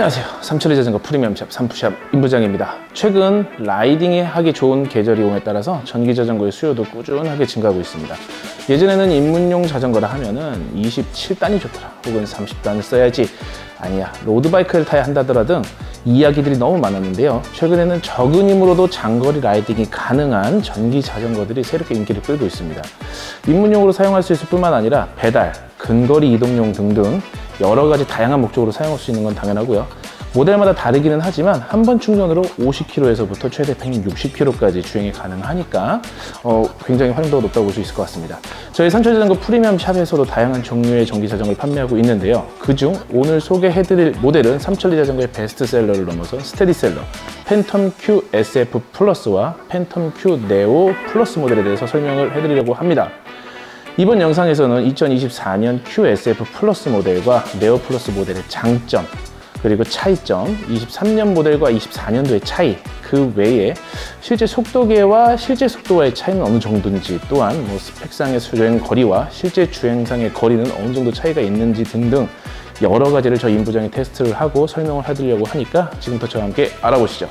안녕하세요. 삼천리 자전거 프리미엄샵 삼프샵 임부장입니다. 최근 라이딩에 하기 좋은 계절이 옴에 따라서 전기 자전거의 수요도 꾸준하게 증가하고 있습니다. 예전에는 입문용 자전거라 하면은 27단이 좋더라, 혹은 30단을 써야지, 아니야 로드바이크를 타야 한다더라 등 이야기들이 너무 많았는데요. 최근에는 적은 힘으로도 장거리 라이딩이 가능한 전기 자전거들이 새롭게 인기를 끌고 있습니다. 입문용으로 사용할 수 있을 뿐만 아니라 배달, 근거리 이동용 등등 여러 가지 다양한 목적으로 사용할 수 있는 건 당연하고요. 모델마다 다르기는 하지만 한 번 충전으로 50km에서부터 최대 160km까지 주행이 가능하니까 굉장히 활용도가 높다고 볼 수 있을 것 같습니다. 저희 삼천리자전거 프리미엄 샵에서도 다양한 종류의 전기 자전거를 판매하고 있는데요. 그중 오늘 소개해드릴 모델은 삼천리자전거의 베스트셀러를 넘어선 스테디셀러 팬텀 Q SF 플러스와 팬텀 Q 네오 플러스 모델에 대해서 설명을 해드리려고 합니다. 이번 영상에서는 2024년 QSF 플러스 모델과 네오 플러스 모델의 장점, 그리고 차이점, 23년 모델과 24년도의 차이, 그 외에 실제 속도계와 실제 속도와의 차이는 어느 정도인지, 또한 스펙상의 주행 거리와 실제 주행상의 거리는 어느 정도 차이가 있는지 등등 여러 가지를 저희 임부장이 테스트를 하고 설명을 해드리려고 하니까 지금부터 저와 함께 알아보시죠.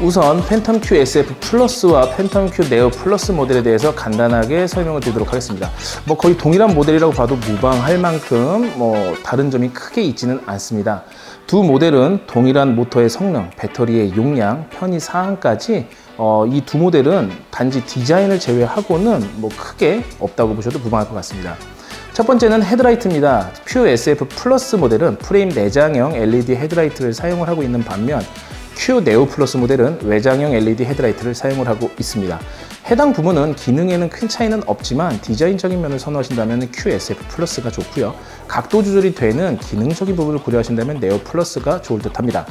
우선 팬텀 Q SF 플러스와 팬텀 Q 네오 플러스 모델에 대해서 간단하게 설명을 드리도록 하겠습니다. 거의 동일한 모델이라고 봐도 무방할 만큼 다른 점이 크게 있지는 않습니다. 두 모델은 동일한 모터의 성능, 배터리의 용량, 편의 사항까지 이 두 모델은 단지 디자인을 제외하고는 크게 없다고 보셔도 무방할 것 같습니다. 첫 번째는 헤드라이트입니다. QSF 플러스 모델은 프레임 내장형 LED 헤드라이트를 사용을 하고 있는 반면 Q 네오 플러스 모델은 외장형 LED 헤드라이트를 사용을 하고 있습니다. 해당 부분은 기능에는 큰 차이는 없지만 디자인적인 면을 선호하신다면 QSF 플러스가 좋고요. 각도 조절이 되는 기능적인 부분을 고려하신다면 네오 플러스가 좋을 듯 합니다.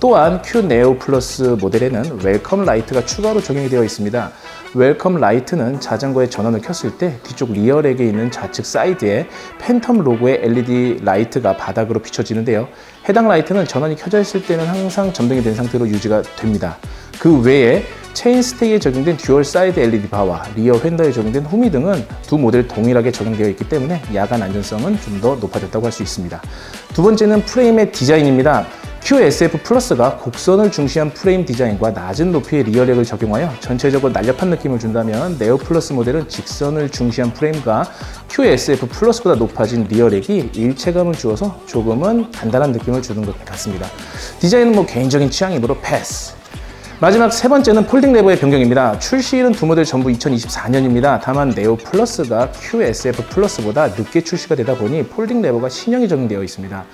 또한 Q 네오 플러스 모델에는 웰컴 라이트가 추가로 적용이 되어 있습니다. 웰컴 라이트는 자전거의 전원을 켰을 때 뒤쪽 리어렉에 있는 좌측 사이드에 팬텀 로고의 LED 라이트가 바닥으로 비춰지는데요. 해당 라이트는 전원이 켜져 있을 때는 항상 점등이 된 상태로 유지가 됩니다. 그 외에 체인스테이에 적용된 듀얼 사이드 LED 바와 리어 휀더에 적용된 후미 등은 두 모델 동일하게 적용되어 있기 때문에 야간 안전성은 좀 더 높아졌다고 할 수 있습니다. 두 번째는 프레임의 디자인입니다. QSF 플러스가 곡선을 중시한 프레임 디자인과 낮은 높이의 리어렉을 적용하여 전체적으로 날렵한 느낌을 준다면 네오 플러스 모델은 직선을 중시한 프레임과 QSF 플러스보다 높아진 리어렉이 일체감을 주어서 조금은 단단한 느낌을 주는 것 같습니다. 디자인은 개인적인 취향이므로 패스. 마지막 세 번째는 폴딩 레버의 변경입니다. 출시일은 두 모델 전부 2024년입니다. 다만 네오 플러스가 QSF 플러스보다 늦게 출시가 되다 보니 폴딩 레버가 신형이 적용되어 있습니다.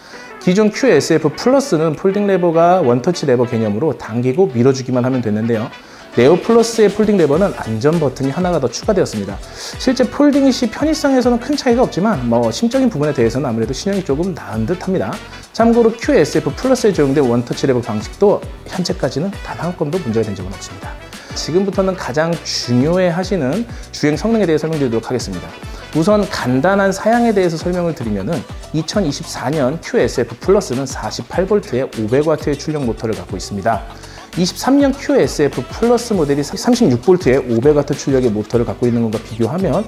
기존 QSF 플러스는 폴딩 레버가 원터치 레버 개념으로 당기고 밀어주기만 하면 됐는데요. 네오 플러스의 폴딩 레버는 안전 버튼이 하나가 더 추가되었습니다. 실제 폴딩 시 편의성에서는 큰 차이가 없지만 심적인 부분에 대해서는 아무래도 신형이 조금 나은 듯 합니다. 참고로 QSF 플러스에 적용된 원터치 레버 방식도 현재까지는 단 한 건도 문제가 된 적은 없습니다. 지금부터는 가장 중요해 하시는 주행 성능에 대해 설명드리도록 하겠습니다. 우선 간단한 사양에 대해서 설명을 드리면은 2024년 QSF 플러스는 48V의 500W의 출력 모터를 갖고 있습니다. 23년 QSF 플러스 모델이 36V의 500W 출력의 모터를 갖고 있는 것과 비교하면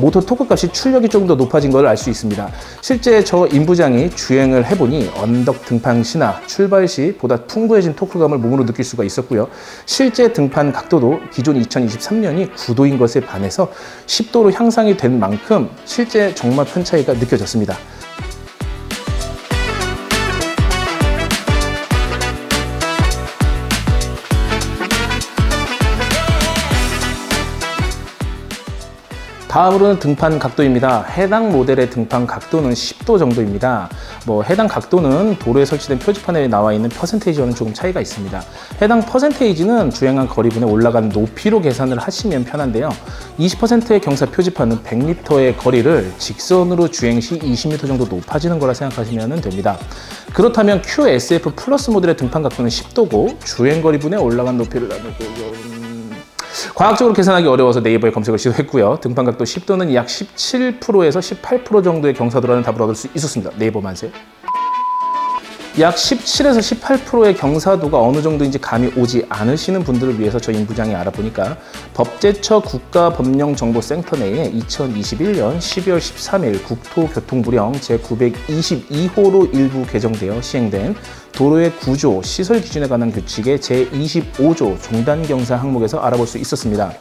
모터 토크 값이 출력이 조금 더 높아진 걸 알 수 있습니다. 실제 저 임부장이 주행을 해보니 언덕 등판 시나 출발 시 보다 풍부해진 토크감을 몸으로 느낄 수가 있었고요. 실제 등판 각도도 기존 2023년이 9도인 것에 반해서 10도로 향상이 된 만큼 실제 정말 큰 차이가 느껴졌습니다. 다음으로는 등판 각도입니다. 해당 모델의 등판 각도는 10도 정도입니다. 해당 각도는 도로에 설치된 표지판에 나와 있는 퍼센테이지와는 조금 차이가 있습니다. 해당 퍼센테이지는 주행한 거리분의 올라간 높이로 계산을 하시면 편한데요. 20%의 경사 표지판은 100m의 거리를 직선으로 주행 시 20m 정도 높아지는 거라 생각하시면 됩니다. 그렇다면 QSF 플러스 모델의 등판 각도는 10도고 주행 거리분의 올라간 높이를 나누고 과학적으로 계산하기 어려워서 네이버에 검색을 시도했고요. 등판각도 10도는 약 17%에서 18% 정도의 경사도라는 답을 얻을 수 있었습니다. 네이버 만세. 약 17에서 18%의 경사도가 어느 정도인지 감이 오지 않으시는 분들을 위해서 저희 임부장이 알아보니까 법제처 국가법령정보센터 내에 2021년 12월 13일 국토교통부령 제922호로 일부 개정되어 시행된 도로의 구조, 시설 기준에 관한 규칙의 제25조 종단경사 항목에서 알아볼 수 있었습니다.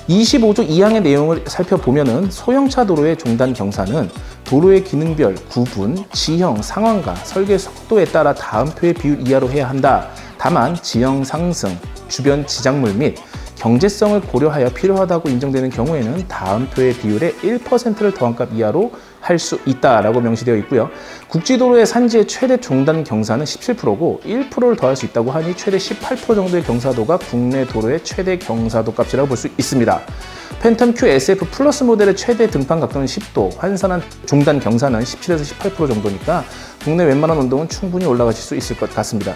25조 2항의 내용을 살펴보면은 소형차 도로의 종단 경사는 도로의 기능별, 구분, 지형, 상황과 설계 속도에 따라 다음 표의 비율 이하로 해야 한다. 다만 지형 상승, 주변 지작물 및 경제성을 고려하여 필요하다고 인정되는 경우에는 다음 표의 비율의 1%를 더한 값 이하로 할 수 있다라고 명시되어 있고요. 국지도로의 산지의 최대 종단 경사는 17%고 1%를 더할 수 있다고 하니 최대 18% 정도의 경사도가 국내 도로의 최대 경사도 값이라고 볼 수 있습니다. 팬텀 Q SF 플러스 모델의 최대 등판 각도는 10도, 환산한 종단 경사는 17에서 18% 정도니까 국내 웬만한 운동은 충분히 올라가실 수 있을 것 같습니다.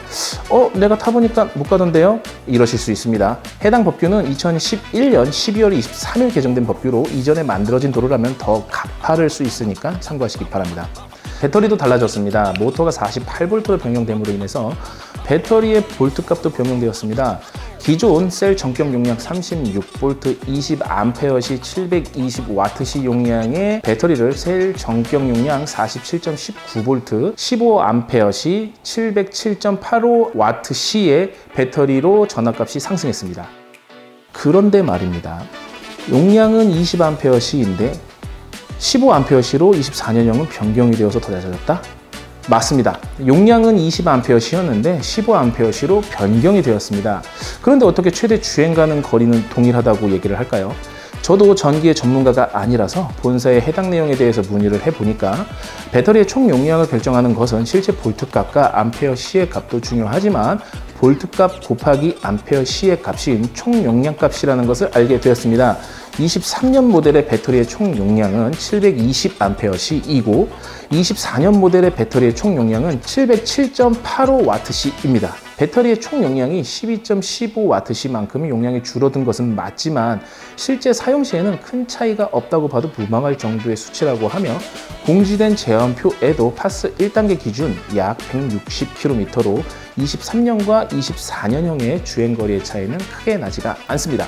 내가 타보니까 못 가던데요? 이러실 수 있습니다. 해당 법규는 2011년 12월 23일 개정된 법규로 이전에 만들어진 도로라면 더 가파를 수 있으니까 참고하시기 바랍니다. 배터리도 달라졌습니다. 모터가 48V로 변경됨으로 인해서 배터리의 볼트 값도 변경되었습니다. 기존 셀 전격 용량 36V 20A 시 720W 용량의 배터리를 셀 전격 용량 47.19V 15A 시 707.85W 시의 배터리로 전압값이 상승했습니다. 그런데 말입니다. 용량은 20A 시인데 15A 시로 24년형은 변경이 되어서 더 낮아졌다? 맞습니다. 용량은 20A 시였는데 15A 시로 변경이 되었습니다. 그런데 어떻게 최대 주행 가능 거리는 동일하다고 얘기를 할까요? 저도 전기의 전문가가 아니라서 본사에 해당 내용에 대해서 문의를 해보니까 배터리의 총 용량을 결정하는 것은 실제 볼트 값과 암페어 시의 값도 중요하지만 볼트 값 곱하기 암페어 시의 값인 총 용량 값이라는 것을 알게 되었습니다. 23년 모델의 배터리의 총 용량은 720A 시이고 24년 모델의 배터리의 총 용량은 707.85W 시입니다. 배터리의 총 용량이 12.15W 시만큼 용량이 줄어든 것은 맞지만 실제 사용 시에는 큰 차이가 없다고 봐도 무방할 정도의 수치라고 하며 공지된 제한표에도 파스 1단계 기준 약 160km로 23년과 24년형의 주행거리의 차이는 크게 나지가 않습니다.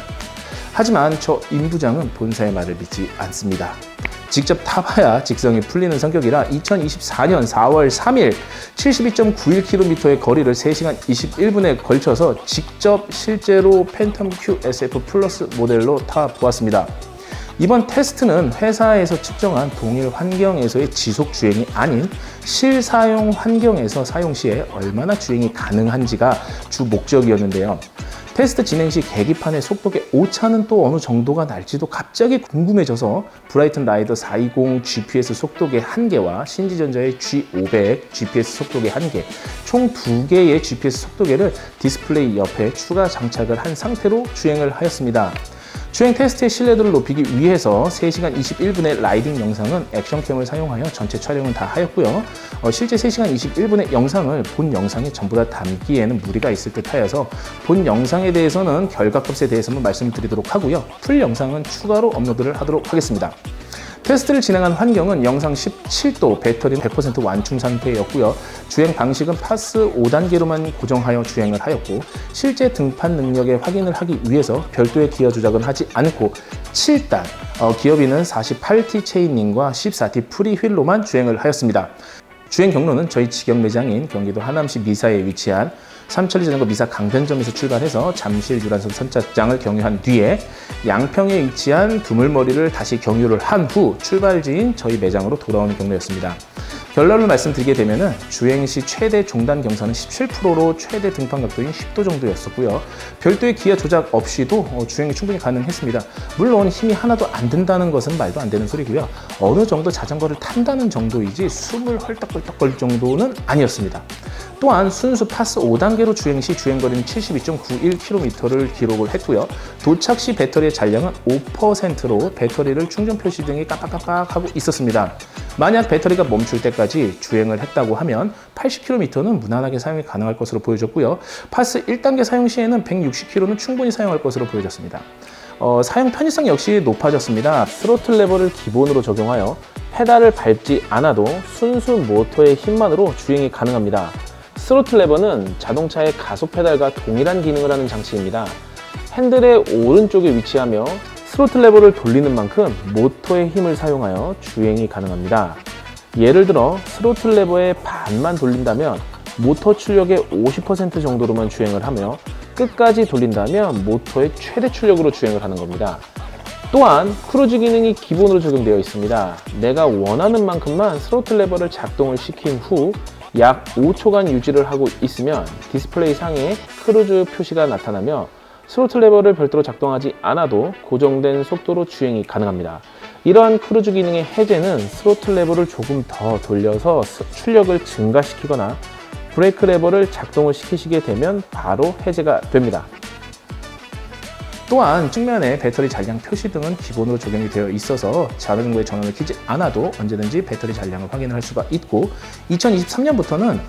하지만 저 임부장은 본사의 말을 믿지 않습니다. 직접 타봐야 직성이 풀리는 성격이라 2024년 4월 3일 72.91km의 거리를 3시간 21분에 걸쳐서 직접 실제로 팬텀 Q SF 플러스 모델로 타보았습니다. 이번 테스트는 회사에서 측정한 동일 환경에서의 지속 주행이 아닌 실사용 환경에서 사용 시에 얼마나 주행이 가능한지가 주 목적이었는데요. 테스트 진행 시 계기판의 속도계 오차는 또 어느 정도가 날지도 갑자기 궁금해져서 브라이튼 라이더 420 GPS 속도계 1개와 신지전자의 G500 GPS 속도계 1개, 총 2개의 GPS 속도계를 디스플레이 옆에 추가 장착을 한 상태로 주행을 하였습니다. 주행 테스트의 신뢰도를 높이기 위해서 3시간 21분의 라이딩 영상은 액션캠을 사용하여 전체 촬영을 다 하였고요. 실제 3시간 21분의 영상을 본 영상에 전부 다 담기에는 무리가 있을 듯 하여서 본 영상에 대해서는 결과값에 대해서만 말씀드리도록 하고요. 풀 영상은 추가로 업로드를 하도록 하겠습니다. 테스트를 진행한 환경은 영상 17도, 배터리는 100% 완충 상태였고요. 주행 방식은 파스 5단계로만 고정하여 주행을 하였고 실제 등판 능력의 확인을 하기 위해서 별도의 기어 조작은 하지 않고 7단, 기어비는 48T 체인링과 14T 프리 휠로만 주행을 하였습니다. 주행 경로는 저희 직영 매장인 경기도 하남시 미사에 위치한 삼천리 자전거 미사 강변점에서 출발해서 잠실 유람선 선착장을 경유한 뒤에 양평에 위치한 두물머리를 다시 경유를 한 후 출발지인 저희 매장으로 돌아오는 경로였습니다. 결론을 말씀드리게 되면 주행 시 최대 종단 경사는 17%로 최대 등판 각도인 10도 정도였었고요. 별도의 기어 조작 없이도 주행이 충분히 가능했습니다. 물론 힘이 하나도 안 든다는 것은 말도 안 되는 소리고요. 어느 정도 자전거를 탄다는 정도이지 숨을 헐떡헐떡 걸 정도는 아니었습니다. 또한 순수 파스 5단계로 주행 시 주행거리는 72.91km를 기록을 했고요. 도착 시 배터리의 잔량은 5%로 배터리를 충전 표시 등이 깜빡깜빡하고 있었습니다. 만약 배터리가 멈출 때까지 주행을 했다고 하면 80km는 무난하게 사용이 가능할 것으로 보여졌고요. 파스 1단계 사용 시에는 160km는 충분히 사용할 것으로 보여졌습니다. 사용 편의성 역시 높아졌습니다. 스로틀 레버를 기본으로 적용하여 페달을 밟지 않아도 순수 모터의 힘만으로 주행이 가능합니다. 스로틀 레버는 자동차의 가속 페달과 동일한 기능을 하는 장치입니다. 핸들의 오른쪽에 위치하며 스로틀 레버를 돌리는 만큼 모터의 힘을 사용하여 주행이 가능합니다. 예를 들어 스로틀 레버의 반만 돌린다면 모터 출력의 50% 정도로만 주행을 하며 끝까지 돌린다면 모터의 최대 출력으로 주행을 하는 겁니다. 또한 크루즈 기능이 기본으로 적용되어 있습니다. 내가 원하는 만큼만 스로틀 레버를 작동을 시킨 후 약 5초간 유지를 하고 있으면 디스플레이 상에 크루즈 표시가 나타나며 스로틀 레버를 별도로 작동하지 않아도 고정된 속도로 주행이 가능합니다. 이러한 크루즈 기능의 해제는 스로틀 레버를 조금 더 돌려서 출력을 증가시키거나 브레이크 레버를 작동을 시키시게 되면 바로 해제가 됩니다. 또한 측면에 배터리 잔량 표시 등은 기본으로 적용이 되어 있어서 자전거에 전원을 켜지 않아도 언제든지 배터리 잔량을 확인을 할 수가 있고, 2023년부터는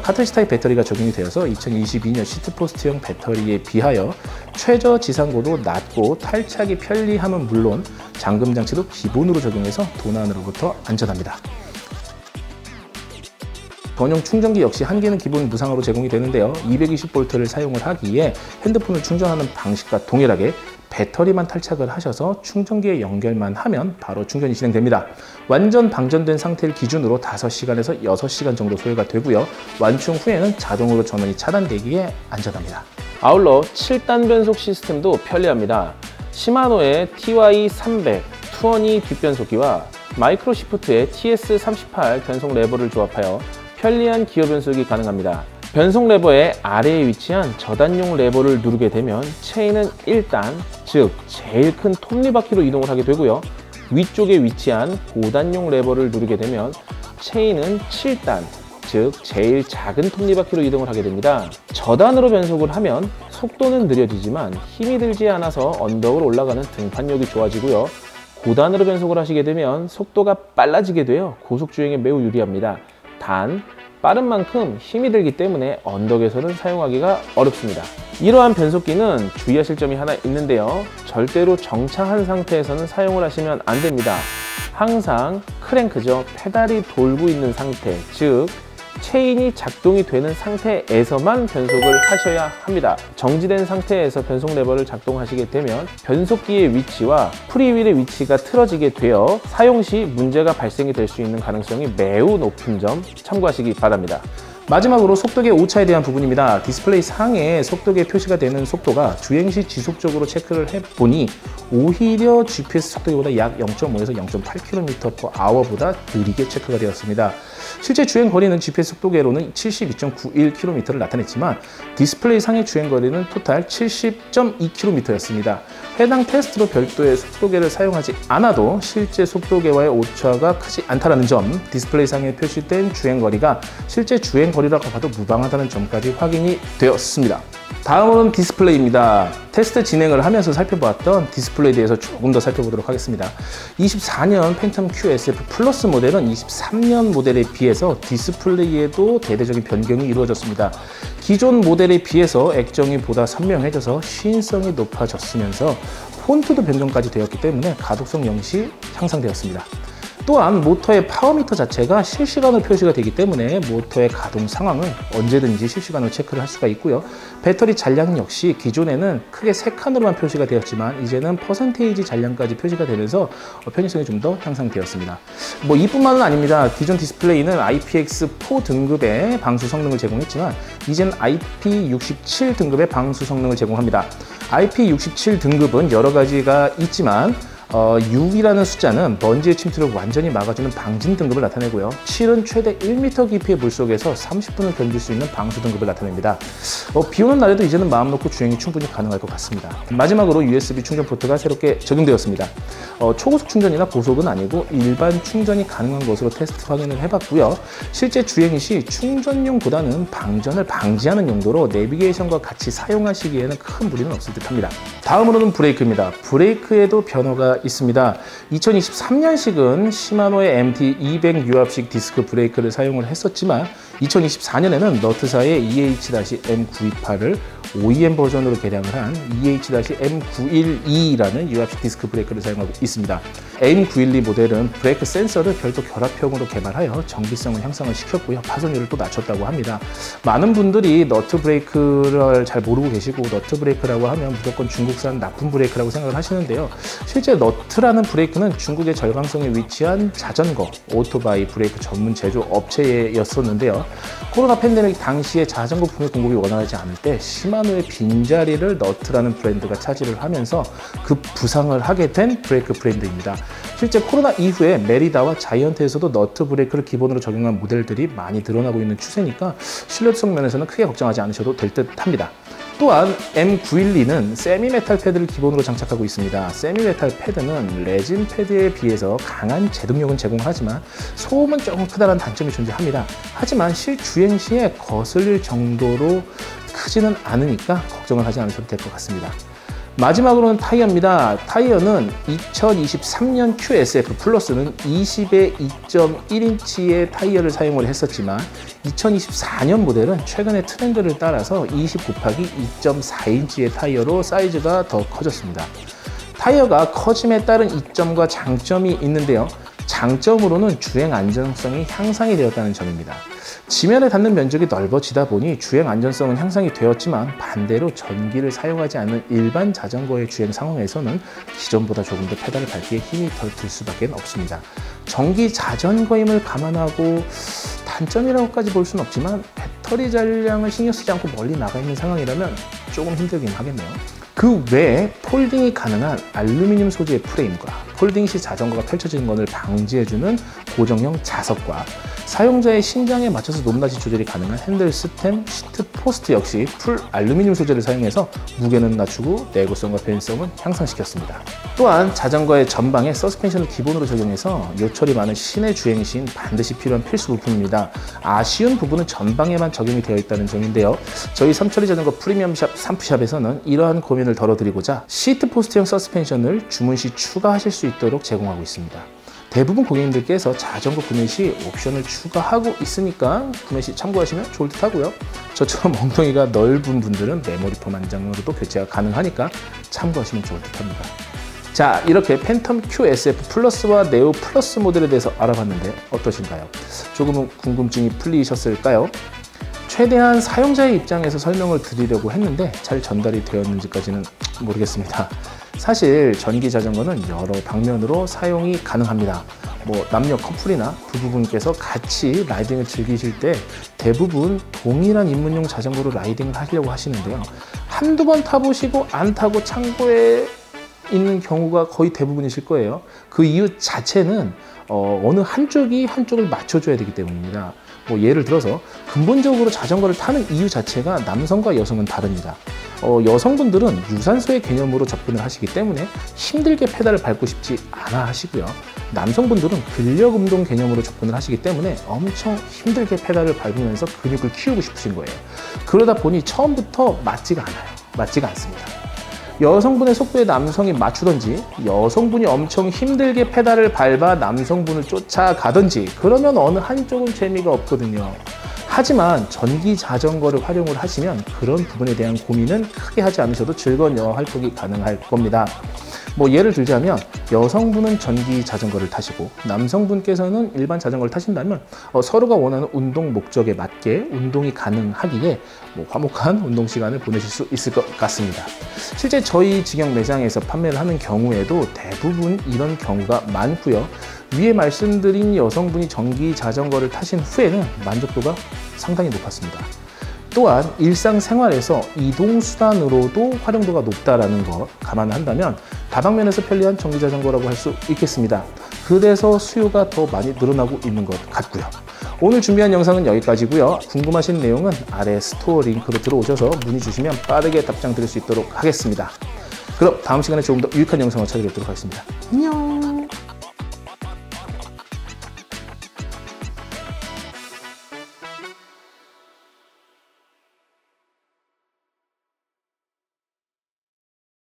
카트리지 타입 배터리가 적용이 되어서 2022년 시트포스트형 배터리에 비하여 최저 지상고도 낮고 탈착이 편리함은 물론 잠금 장치도 기본으로 적용해서 도난으로부터 안전합니다. 전용 충전기 역시 한 개는 기본 무상으로 제공이 되는데요. 220V를 사용을 하기에 핸드폰을 충전하는 방식과 동일하게 배터리만 탈착을 하셔서 충전기에 연결만 하면 바로 충전이 진행됩니다. 완전 방전된 상태를 기준으로 5시간에서 6시간 정도 소요가 되고요. 완충 후에는 자동으로 전원이 차단되기에 안전합니다. 아울러 7단 변속 시스템도 편리합니다. 시마노의 TY300 212 뒷변속기와 마이크로시프트의 TS38 변속 레버를 조합하여 편리한 기어 변속이 가능합니다. 변속 레버의 아래에 위치한 저단용 레버를 누르게 되면 체인은 1단, 즉 제일 큰 톱니바퀴로 이동을 하게 되고요. 위쪽에 위치한 고단용 레버를 누르게 되면 체인은 7단, 즉 제일 작은 톱니바퀴로 이동을 하게 됩니다. 저단으로 변속을 하면 속도는 느려지지만 힘이 들지 않아서 언덕을 올라가는 등판력이 좋아지고요. 고단으로 변속을 하시게 되면 속도가 빨라지게 되어 고속주행에 매우 유리합니다. 단, 빠른 만큼 힘이 들기 때문에 언덕에서는 사용하기가 어렵습니다. 이러한 변속기는 주의하실 점이 하나 있는데요. 절대로 정차한 상태에서는 사용을 하시면 안 됩니다. 항상 크랭크죠. 페달이 돌고 있는 상태, 즉 체인이 작동이 되는 상태에서만 변속을 하셔야 합니다. 정지된 상태에서 변속 레버를 작동하시게 되면 변속기의 위치와 프리휠의 위치가 틀어지게 되어 사용 시 문제가 발생이 될 수 있는 가능성이 매우 높은 점 참고하시기 바랍니다. 마지막으로 속도계 오차에 대한 부분입니다. 디스플레이 상에 속도계 표시가 되는 속도가 주행 시 지속적으로 체크를 해보니 오히려 GPS 속도계보다 약 0.5에서 0.8km/h보다 느리게 체크가 되었습니다. 실제 주행 거리는 GPS 속도계로는 72.91km를 나타냈지만 디스플레이 상의 주행 거리는 토탈 70.2km였습니다. 해당 테스트로 별도의 속도계를 사용하지 않아도 실제 속도계와의 오차가 크지 않다는 점, 디스플레이 상에 표시된 주행 거리가 실제 주행 거리라고 봐도 무방하다는 점까지 확인이 되었습니다. 다음은 디스플레이입니다. 테스트 진행을 하면서 살펴보았던 디스플레이에 대해서 조금 더 살펴보도록 하겠습니다. 24년 팬텀 Q SF 플러스 모델은 23년 모델에 비해서 디스플레이에도 대대적인 변경이 이루어졌습니다. 기존 모델에 비해서 액정이 보다 선명해져서 시인성이 높아졌으면서 폰트도 변경까지 되었기 때문에 가독성 역시 향상되었습니다. 또한 모터의 파워미터 자체가 실시간으로 표시가 되기 때문에 모터의 가동 상황을 언제든지 실시간으로 체크를 할 수가 있고요. 배터리 잔량 역시 기존에는 크게 3칸으로만 표시가 되었지만 이제는 퍼센테이지 잔량까지 표시가 되면서 편의성이 좀 더 향상되었습니다. 이뿐만은 아닙니다. 기존 디스플레이는 IPX4 등급의 방수 성능을 제공했지만 이제는 IP67 등급의 방수 성능을 제공합니다. IP67 등급은 여러 가지가 있지만 6이라는 숫자는 먼지의 침투를 완전히 막아주는 방진 등급을 나타내고요. 7은 최대 1m 깊이의 물속에서 30분을 견딜 수 있는 방수 등급을 나타냅니다. 비 오는 날에도 이제는 마음 놓고 주행이 충분히 가능할 것 같습니다. 마지막으로 USB 충전 포트가 새롭게 적용되었습니다. 초고속 충전이나 고속은 아니고 일반 충전이 가능한 것으로 테스트 확인을 해봤고요. 실제 주행 시 충전용보다는 방전을 방지하는 용도로 내비게이션과 같이 사용하시기에는 큰 무리는 없을 듯 합니다. 다음으로는 브레이크입니다. 브레이크에도 변화가 있습니다. 2023년식은 시마노의 MT200 유압식 디스크 브레이크를 사용을 했었지만 2024년에는 너트사의 EH-M928을 OEM 버전으로 개량을 한 EH-M912라는 유압식 디스크 브레이크를 사용하고 있습니다. M912 모델은 브레이크 센서를 별도 결합형으로 개발하여 정비성을 향상을 시켰고요. 파손율을 또 낮췄다고 합니다. 많은 분들이 너트 브레이크를 잘 모르고 계시고 너트 브레이크라고 하면 무조건 중국산 나쁜 브레이크라고 생각을 하시는데요. 실제 너트라는 브레이크는 중국의 절강성에 위치한 자전거, 오토바이 브레이크 전문 제조 업체였었는데요. 코로나 팬데믹 당시에 자전거 부품 공급이 원활하지 않을 때 시마노의 빈자리를 너트라는 브랜드가 차지를 하면서 급 부상을 하게 된 브레이크 브랜드입니다. 실제 코로나 이후에 메리다와 자이언트에서도 너트 브레이크를 기본으로 적용한 모델들이 많이 늘어나고 있는 추세니까 신뢰성 면에서는 크게 걱정하지 않으셔도 될 듯 합니다. 또한 M912는 세미메탈 패드를 기본으로 장착하고 있습니다. 세미메탈 패드는 레진 패드에 비해서 강한 제동력은 제공하지만 소음은 조금 크다는 단점이 존재합니다. 하지만 실주행 시에 거슬릴 정도로 크지는 않으니까 걱정을 하지 않으셔도 될 것 같습니다. 마지막으로는 타이어입니다. 타이어는 2023년 QSF 플러스는 20에 2.1인치의 타이어를 사용을 했었지만 2024년 모델은 최근의 트렌드를 따라서 20 곱하기 2.4인치의 타이어로 사이즈가 더 커졌습니다. 타이어가 커짐에 따른 이점과 장점이 있는데요. 장점으로는 주행 안전성이 향상이 되었다는 점입니다. 지면에 닿는 면적이 넓어지다 보니 주행 안전성은 향상이 되었지만 반대로 전기를 사용하지 않는 일반 자전거의 주행 상황에서는 기존보다 조금 더 페달을 밟기에 힘이 덜 들 수밖에 없습니다. 전기 자전거임을 감안하고 단점이라고까지 볼 수는 없지만 배터리 잔량을 신경 쓰지 않고 멀리 나가 있는 상황이라면 조금 힘들긴 하겠네요. 그 외에 폴딩이 가능한 알루미늄 소재의 프레임과 폴딩 시 자전거가 펼쳐지는 것을 방지해주는 고정형 자석과 사용자의 신장에 맞춰서 높낮이 조절이 가능한 핸들 스템, 시트 포스트 역시 풀 알루미늄 소재를 사용해서 무게는 낮추고 내구성과 편의성은 향상시켰습니다. 또한 자전거의 전방에 서스펜션을 기본으로 적용해서 요철이 많은 시내 주행 시인 반드시 필요한 필수 부품입니다. 아쉬운 부분은 전방에만 적용이 되어 있다는 점인데요. 저희 삼천리 자전거 프리미엄샵 삼프샵에서는 이러한 고민을 덜어드리고자 시트 포스트형 서스펜션을 주문 시 추가하실 수 있도록 제공하고 있습니다. 대부분 고객님들께서 자전거 구매 시 옵션을 추가하고 있으니까 구매 시 참고하시면 좋을 듯 하고요. 저처럼 엉덩이가 넓은 분들은 메모리 폼 한 장으로도 교체가 가능하니까 참고하시면 좋을 듯 합니다. 자, 이렇게 팬텀 QSF 플러스와 네오 플러스 모델에 대해서 알아봤는데 어떠신가요? 조금은 궁금증이 풀리셨을까요? 최대한 사용자의 입장에서 설명을 드리려고 했는데 잘 전달이 되었는지까지는 모르겠습니다. 사실 전기 자전거는 여러 방면으로 사용이 가능합니다. 남녀 커플이나 부부분께서 같이 라이딩을 즐기실 때 대부분 동일한 입문용 자전거로 라이딩을 하려고 하시는데요. 한두 번 타보시고 안 타고 창고에 있는 경우가 거의 대부분이실 거예요. 그 이유 자체는 어느 한쪽이 한쪽을 맞춰줘야 되기 때문입니다. 예를 들어서 근본적으로 자전거를 타는 이유 자체가 남성과 여성은 다릅니다. 여성분들은 유산소의 개념으로 접근을 하시기 때문에 힘들게 페달을 밟고 싶지 않아 하시고요. 남성분들은 근력 운동 개념으로 접근을 하시기 때문에 엄청 힘들게 페달을 밟으면서 근육을 키우고 싶으신 거예요. 그러다 보니 처음부터 맞지가 않습니다. 여성분의 속도에 남성이 맞추던지 여성분이 엄청 힘들게 페달을 밟아 남성분을 쫓아가던지 그러면 어느 한쪽은 재미가 없거든요. 하지만 전기 자전거를 활용을 하시면 그런 부분에 대한 고민은 크게 하지 않으셔도 즐거운 영화 활동이 가능할 겁니다. 예를 들자면 여성분은 전기 자전거를 타시고 남성분께서는 일반 자전거를 타신다면 서로가 원하는 운동 목적에 맞게 운동이 가능하기에 화목한 운동 시간을 보내실 수 있을 것 같습니다. 실제 저희 직영 매장에서 판매를 하는 경우에도 대부분 이런 경우가 많고요. 위에 말씀드린 여성분이 전기 자전거를 타신 후에는 만족도가 상당히 높았습니다. 또한 일상생활에서 이동수단으로도 활용도가 높다는 것 감안한다면 다방면에서 편리한 전기자전거라고 할 수 있겠습니다. 그래서 수요가 더 많이 늘어나고 있는 것 같고요. 오늘 준비한 영상은 여기까지고요. 궁금하신 내용은 아래 스토어 링크로 들어오셔서 문의 주시면 빠르게 답장 드릴 수 있도록 하겠습니다. 그럼 다음 시간에 조금 더 유익한 영상을 찾아뵙도록 하겠습니다. 안녕!